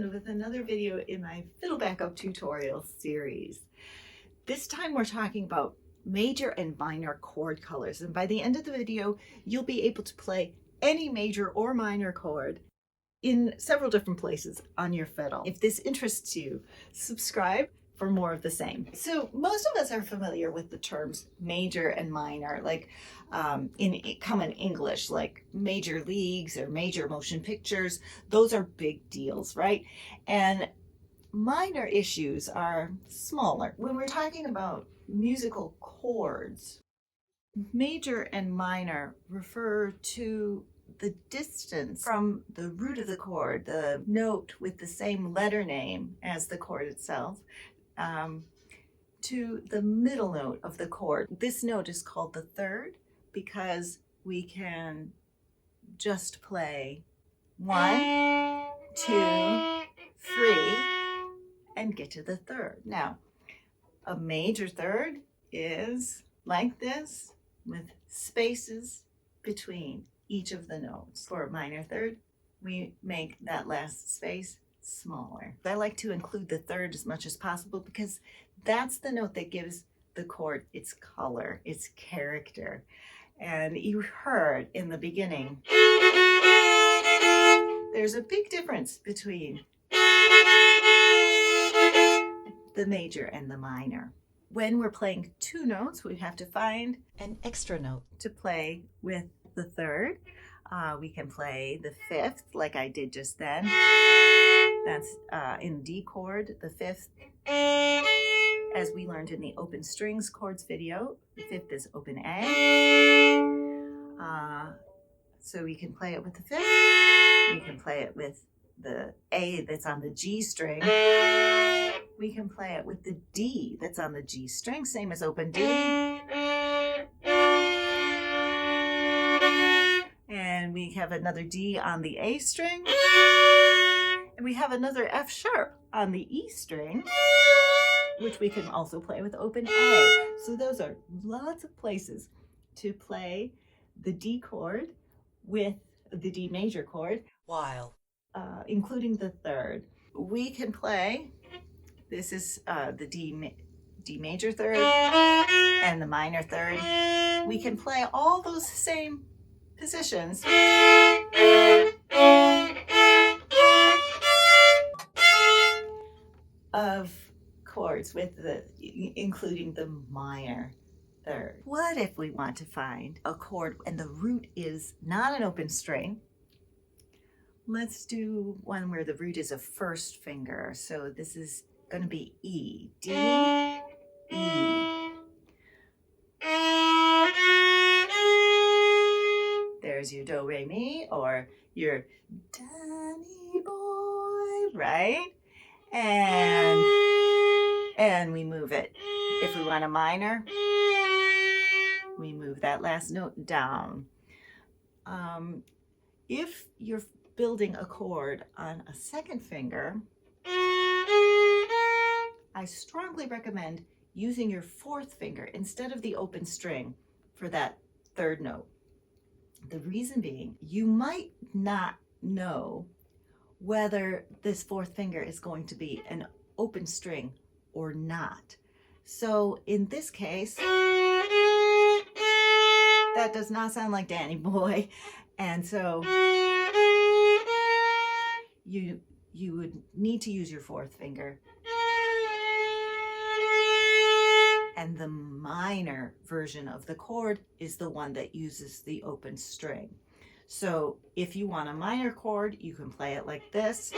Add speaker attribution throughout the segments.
Speaker 1: again with another video in my fiddle backup tutorial series. This time we're talking about major and minor chord colors, and by the end of the video you'll be able to play any major or minor chord in several different places on your fiddle. If this interests you, subscribe for more of the same. So most of us are familiar with the terms major and minor, like in common English, like major leagues or major motion pictures. Those are big deals, right? And minor issues are smaller. When we're talking about musical chords, major and minor refer to the distance from the root of the chord, the note with the same letter name as the chord itself, to the middle note of the chord. This note is called the third because we can just play 1, 2, 3 and get to the third. Now, a major third is like this with spaces between each of the notes. For a minor third, we make that last space smaller. I like to include the third as much as possible because that's the note that gives the chord its color, its character. And you heard in the beginning, there's a big difference between the major and the minor. When we're playing two notes, we have to find an extra note to play with the third. We can play the fifth like I did just then. That's in D chord, the fifth. As we learned in the open strings chords video, the fifth is open A. So we can play it with the fifth. We can play it with the A that's on the G string. We can play it with the D that's on the G string, same as open D. And we have another D on the A string. And we have another F sharp on the E string, which we can also play with open A. So those are lots of places to play the D chord with the D major chord, while including the third. We can play, this is the D major third and the minor third. We can play all those same positions of chords with including the minor third. What if we want to find a chord and the root is not an open string? Let's do one where the root is a first finger. So this is going to be E, D, E. There's your do, re, mi, or your Danny boy, right? And we move it. If we want a minor, we move that last note down. If you're building a chord on a second finger, I strongly recommend using your fourth finger instead of the open string for that third note. The reason being, you might not know whether this fourth finger is going to be an open string or not. So in this case, that does not sound like Danny boy. And so you would need to use your fourth finger. And the minor version of the chord is the one that uses the open string. So if you want a minor chord, you can play it like this.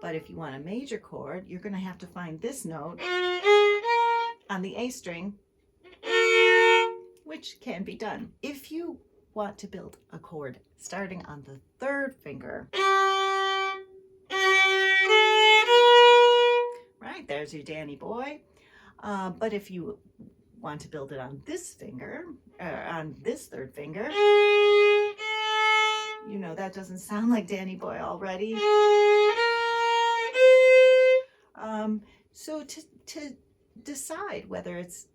Speaker 1: But if you want a major chord, you're going to have to find this note on the A string, which can be done. If you want to build a chord starting on the third finger, right, there's your Danny boy. But if you want to build it on this finger, on this third finger, you know that doesn't sound like Danny boy already. So to decide whether it's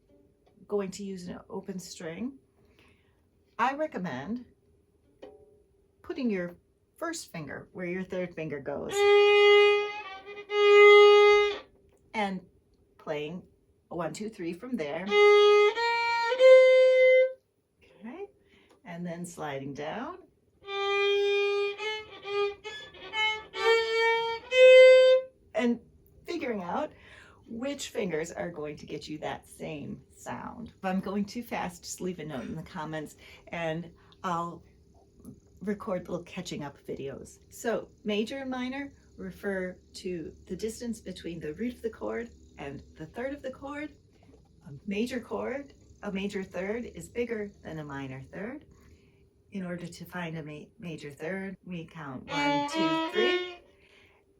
Speaker 1: going to use an open string, I recommend putting your first finger, where your third finger goes, and playing 1, 2, 3 from there. Okay, and then sliding down. And figuring out which fingers are going to get you that same sound. If I'm going too fast, just leave a note in the comments and I'll record little catching up videos. So major and minor refer to the distance between the root of the chord and the third of the chord. A major chord, a major third is bigger than a minor third. In order to find a major third, we count 1, 2, 3,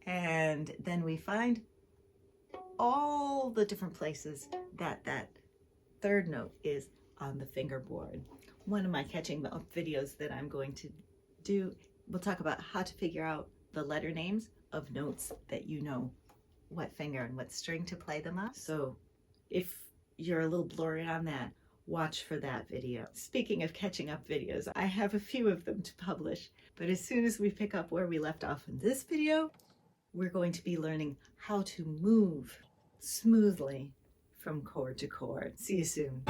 Speaker 1: and then we find all the different places that that third note is on the fingerboard. One of my catching up videos that I'm going to do, we'll talk about how to figure out the letter names of notes that you know what finger and what string to play them on. So if you're a little blurry on that, watch for that video. Speaking of catching up videos, I have a few of them to publish, but as soon as we pick up where we left off in this video, we're going to be learning how to move smoothly from chord to chord. See you soon.